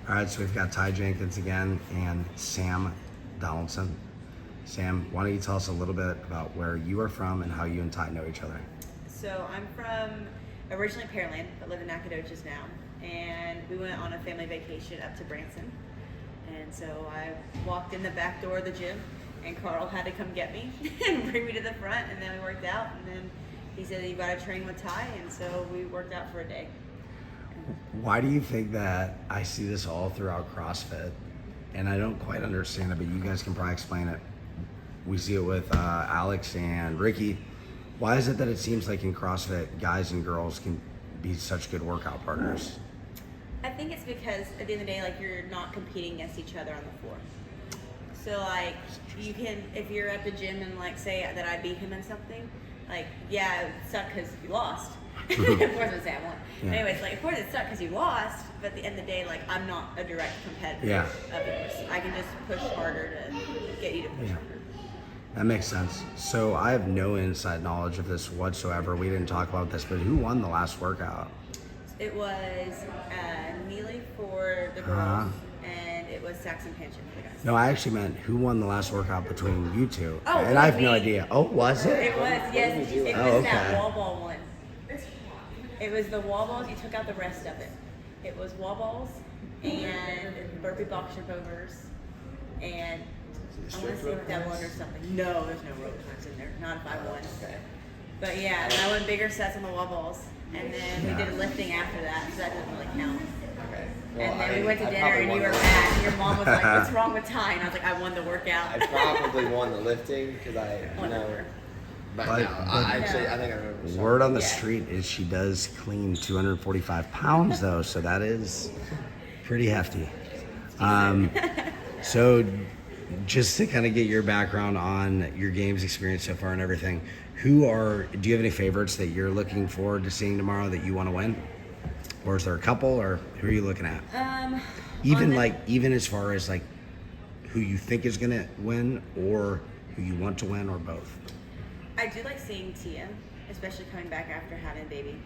All right, so we've got Ty Jenkins again and Sam Donaldson. Sam, why don't you tell us a little bit about where you are from and how you and Ty know each other? So I'm from originally Pearland, but live in Nacogdoches now. And we went on a family vacation up to Branson. And so I walked in the back door of the gym, and Carl had to come get me and bring me to the front, and then we worked out. And then he said, you got to train with Ty, and so we worked out for a day. Why do you think that I see this all throughout CrossFit, and I don't quite understand it, but you guys can probably explain it. We see it with Alex and Ricky. Why is it that it seems like in CrossFit, guys and girls can be such good workout partners? I think it's because at the end of the day, like, you're not competing against each other on the floor. So like, you can, if you're at the gym and like say that I beat him in something, like, yeah, it sucked because you lost. Of course I'm saying I won. Yeah. Anyways, like, of course it sucked because you lost, but at the end of the day, like, I'm not a direct competitor Yeah. of yours. I can just push harder to get you to push Yeah. harder. That makes sense. So I have no inside knowledge of this whatsoever. We didn't talk about this, but who won the last workout? It was Neely for the girls, and it was Saxon Pension for the guys. No, I actually meant who won the last workout between you two. Oh, and I have no me. idea. Oh, was it? It was, yes. It was Oh, that okay. wall ball one. It was the wall balls. You took out the rest of it. It was wall balls and burpee box jump overs, and I want to say that one or something. No, there's no rope times in there. Not if I won. Okay. But yeah, and I won bigger sets on the wall balls, and then we Yeah. did lifting after that, so that doesn't really count. Okay. And then we went to I dinner, probably and you won were the- mad, and your mom was like, "What's wrong with Ty?" And I was like, "I won the workout." I probably won the lifting because I, you know. Whatever. But But- no, but- I think I remember. something. Word on the Yeah. street is she does clean 245 pounds, though, so that is pretty hefty. So just to kind of get your background on your games experience so far and everything, do you have any favorites that you're looking forward to seeing tomorrow that you want to win? Or is there a couple, or who are you looking at? Even as far as like who you think is gonna win, or who you want to win, or both. I do like seeing Tia, especially coming back after having a baby.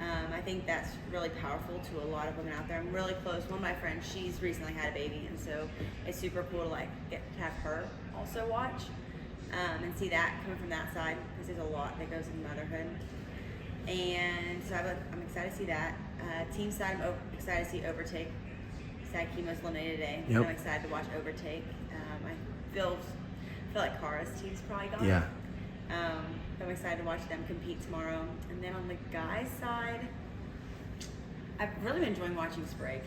I think that's really powerful to a lot of women out there. I'm really close. One of my friends, she's recently had a baby, and so it's super cool to like get to have her also watch and see that coming from that side, because there's a lot that goes in motherhood. And so I'm excited to see that. Team side, I'm excited to see Overtake. Sad Chemo's eliminated today. Yep. I'm excited to watch Overtake. I feel like Kara's team's probably gone. Yeah. I'm excited to watch them compete tomorrow. And then on the guys' side, I've really been enjoying watching Sprague.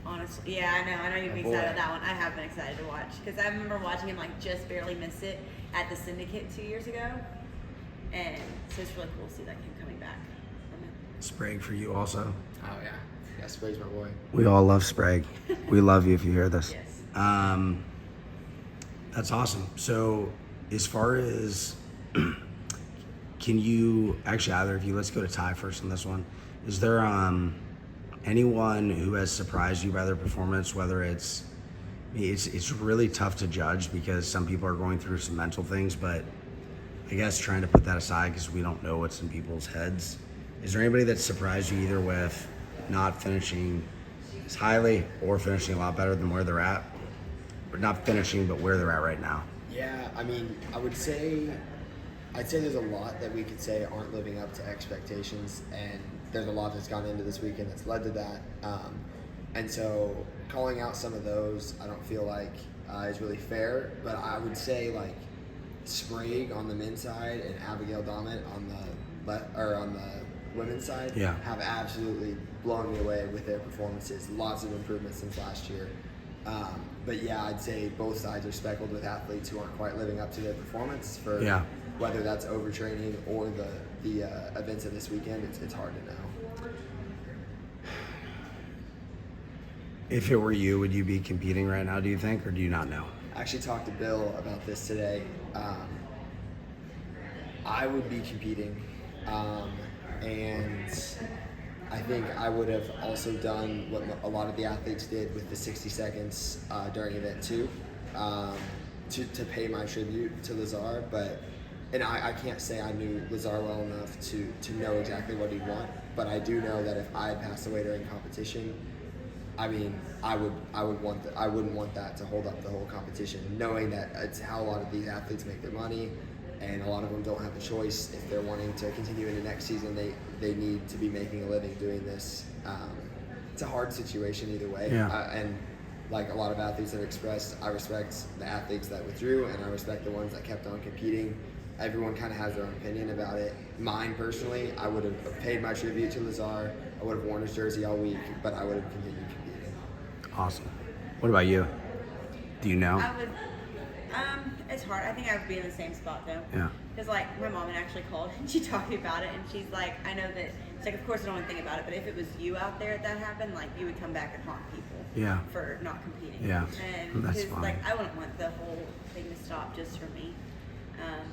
Honestly, yeah, I know you'd be excited about that one. I have been excited to watch because I remember watching him like just barely miss it at the Syndicate 2 years ago, and so it's really cool to see like him coming back. Sprague for you also. Oh yeah. Yeah, Sprague's my boy. We all love Sprague. We love you if you hear this. Yes. That's awesome. So as far as, can you, actually either of you, let's go to Ty first on this one. Is there anyone who has surprised you by their performance, whether it's really tough to judge because some people are going through some mental things, but I guess trying to put that aside because we don't know what's in people's heads. Is there anybody that surprised you either with not finishing as highly or finishing a lot better than where they're at? Or not finishing, but where they're at right now? Yeah, I mean, I'd say there's a lot that we could say aren't living up to expectations, and there's a lot that's gone into this weekend that's led to that. And so calling out some of those, I don't feel like is really fair, but I would say like Sprague on the men's side and Abigail Dommett on the women's side Yeah. have absolutely blown me away with their performances. Lots of improvements since last year. But yeah, I'd say both sides are speckled with athletes who aren't quite living up to their performance for whether that's overtraining or the events of this weekend. It's hard to know. If it were you, would you be competing right now, do you think, or do you not know? I actually talked to Bill about this today. I would be competing, and I think I would have also done what a lot of the athletes did with the 60 seconds during event 2 to pay my tribute to Lazar. And I can't say I knew Lazar well enough to know exactly what he'd want, but I do know that if I passed away during competition, I mean, I wouldn't want that to hold up the whole competition, knowing that it's how a lot of these athletes make their money, and a lot of them don't have the choice. If they're wanting to continue into next season, they need to be making a living doing this. It's a hard situation either way. Yeah. And like a lot of athletes have expressed, I respect the athletes that withdrew, and I respect the ones that kept on competing. Everyone kind of has their own opinion about it. Mine personally, I would have paid my tribute to Lazar. I would have worn his jersey all week, but I would have continued competing. Awesome. What about you? Do you know? I would. It's hard. I think I would be in the same spot though. Yeah. Because like my mom had actually called and she talked to me about it, and she's like, I know that. It's like, of course I don't want to think about it, but if it was you out there that happened, like you would come back and haunt people. Yeah. For not competing. Yeah. And That's 'cause, fine. like I wouldn't want the whole thing to stop just for me.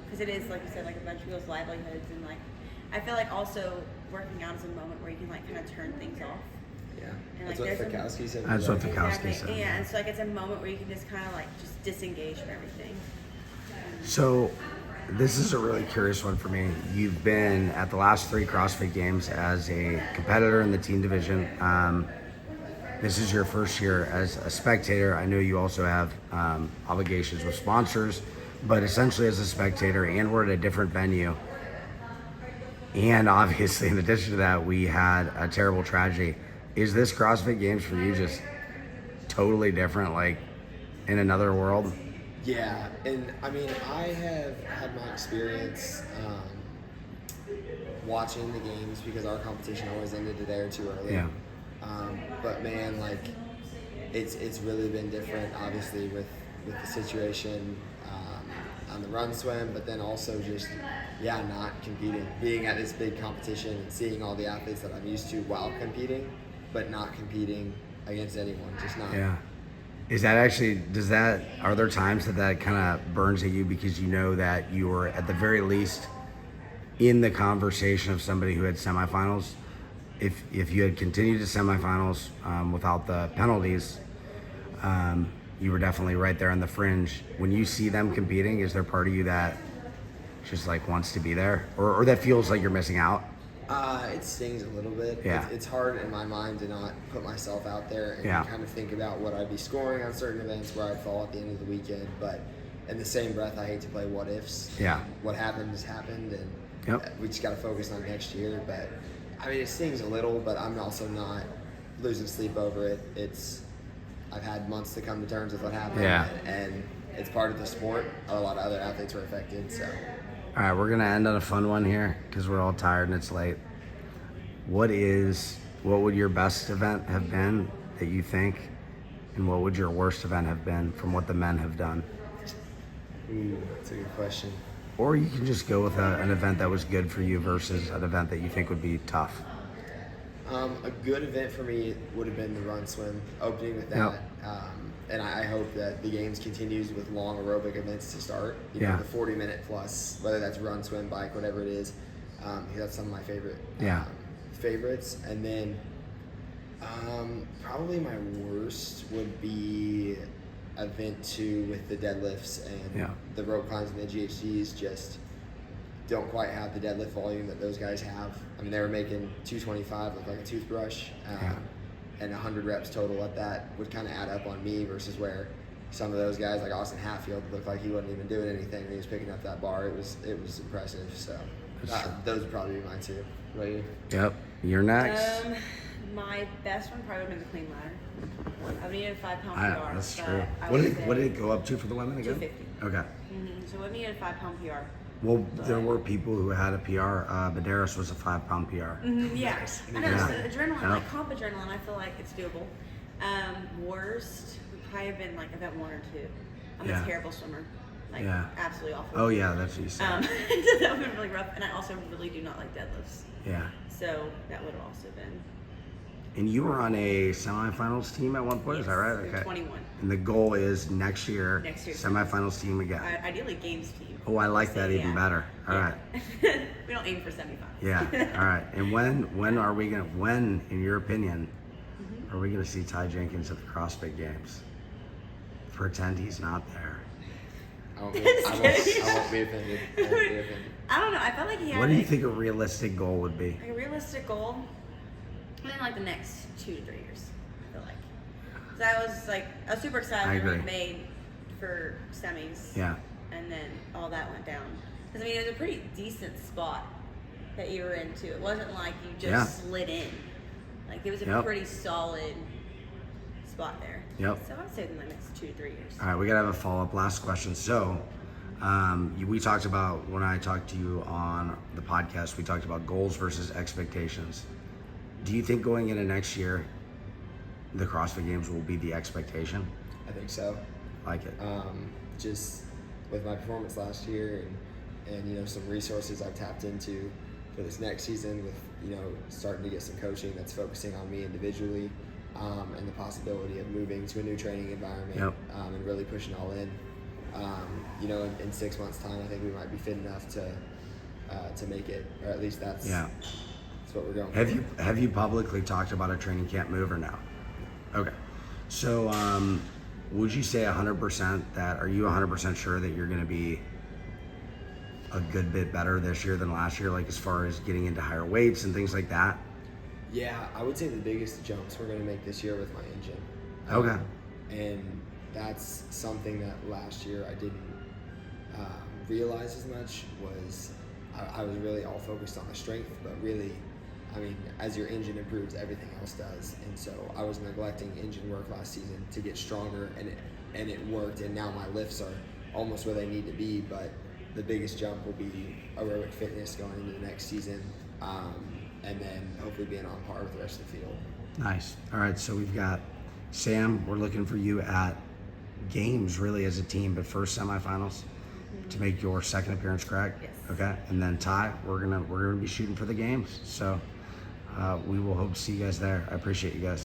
Because it is, like you said, like a bunch of people's livelihoods, and like I feel like also working out is a moment where you can like kind of turn things off. Yeah, And, that's like, what there's a- Fikowski said. That's what right? Fikowski said. Yeah, and so like it's a moment where you can just kind of like just disengage from everything. So, this is a really curious one for me. You've been at the last 3 CrossFit Games as a competitor in the team division. This is your first year as a spectator. I know you also have obligations with sponsors, but essentially as a spectator, and we're at a different venue. And obviously, in addition to that, we had a terrible tragedy. Is this CrossFit Games for you just totally different, like in another world? Yeah, and I mean, I have had my experience watching the games because our competition always ended a day or two early. Yeah. But man, like, it's really been different, obviously, with the situation on the run swim, but then also just, not competing. Being at this big competition and seeing all the athletes that I'm used to while competing, but not competing against anyone, just not. Yeah. Is that actually, are there times that kind of burns at you because you know that you were at the very least in the conversation of somebody who had semifinals? If you had continued to semifinals without the penalties, you were definitely right there on the fringe. When you see them competing, is there part of you that just like wants to be there, or that feels like you're missing out? It stings a little bit. Yeah. It's hard in my mind to not put myself out there and Yeah. kind of think about what I'd be scoring on certain events, where I'd fall at the end of the weekend. But in the same breath, I hate to play what ifs. Yeah. What happened has happened, and Yep. we just got to focus on next year. But I mean, it stings a little, but I'm also not losing sleep over it. I've had months to come to terms with what happened, Yeah. and it's part of the sport. A lot of other athletes were affected, so. All right, we're gonna end on a fun one here because we're all tired and it's late. What would your best event have been that you think, and what would your worst event have been from what the men have done? Ooh, that's a good question. Or you can just go with an event that was good for you versus an event that you think would be tough. A good event for me would have been the run swim, opening with that. Yep. And I hope that the games continues with long aerobic events to start. You Yeah. know, the 40-minute plus, whether that's run, swim, bike, whatever it is. That's some of my favorites. And then probably my worst would be event 2 with the deadlifts and the rope climbs and the GHDs just don't quite have the deadlift volume that those guys have. I mean, they were making 225 look like a toothbrush, and 100 reps total at that would kind of add up on me versus where some of those guys like Austin Hatfield looked like he wasn't even doing anything when he was picking up that bar. It was impressive. So those would probably be mine too. What about you? Yep, you're next. My best one probably would have been the clean ladder. I would needed a 5-pound PR. That's but true. I What would did say it go up to for the women again? 250. Okay. So we needed a 5-pound PR. Well, there were people who had a PR. Baderas was a 5-pound PR. Yeah, I know. Yeah. So adrenaline, Yep. like comp adrenaline, I feel like it's doable. Worst would probably have been like event 1 or 2. I'm Yeah. a terrible swimmer, like Yeah. absolutely awful. Oh yeah, that's what you said. So that would have been really rough, and I also really do not like deadlifts. Yeah. So that would have also been. And you were on a semifinals team at one point, is that right? Okay. 21. And the goal is next year semifinals team again. Ideally, games team. Oh, I like that even better. All right. We don't aim for semifinals. Yeah. All right. And when, in your opinion, are we gonna see Ty Jenkins at the CrossFit Games? Pretend he's not there. I won't be offended. I won't be offended. I don't know. I felt like he had What do you think a realistic goal would be? like a realistic goal within like the next 2 to 3 years. I feel like. So I was super excited I when we agree. made for semis. Yeah. And then all that went down. Because, I mean, it was a pretty decent spot that you were into. It wasn't like you just Yeah. slid in. Like, it was a Yep. pretty solid spot there. Yep. So I would say in the next 2 to 3 years. All right, we gotta have a follow-up. Last question. So, we talked about, when I talked to you on the podcast, we talked about goals versus expectations. Do you think going into next year, the CrossFit Games will be the expectation? I think so. Like it. Just with my performance last year and you know, some resources I've tapped into for this next season, with, you know, starting to get some coaching that's focusing on me individually, and the possibility of moving to a new training environment. Yep. And really pushing all in. You know, in 6 months' time, I think we might be fit enough to make it, or at least that's what we're going for. Have you publicly talked about a training camp move or no? Okay. So, would you say 100% are you 100% sure that you're going to be a good bit better this year than last year, like as far as getting into higher weights and things like that? Yeah, I would say the biggest jumps we're going to make this year with my engine. Okay. And that's something that last year I didn't realize as much. Was I was really all focused on the strength, but really, I mean, as your engine improves, everything else does. And so I was neglecting engine work last season to get stronger, and it worked. And now my lifts are almost where they need to be. But the biggest jump will be aerobic fitness going into the next season, and then hopefully being on par with the rest of the field. Nice. All right. So we've got Sam. We're looking for you at Games, really, as a team, but first semifinals to make your second appearance, correct? Yes. Okay. And then Ty, we're gonna be shooting for the Games. So we will hope to see you guys there. I appreciate you guys.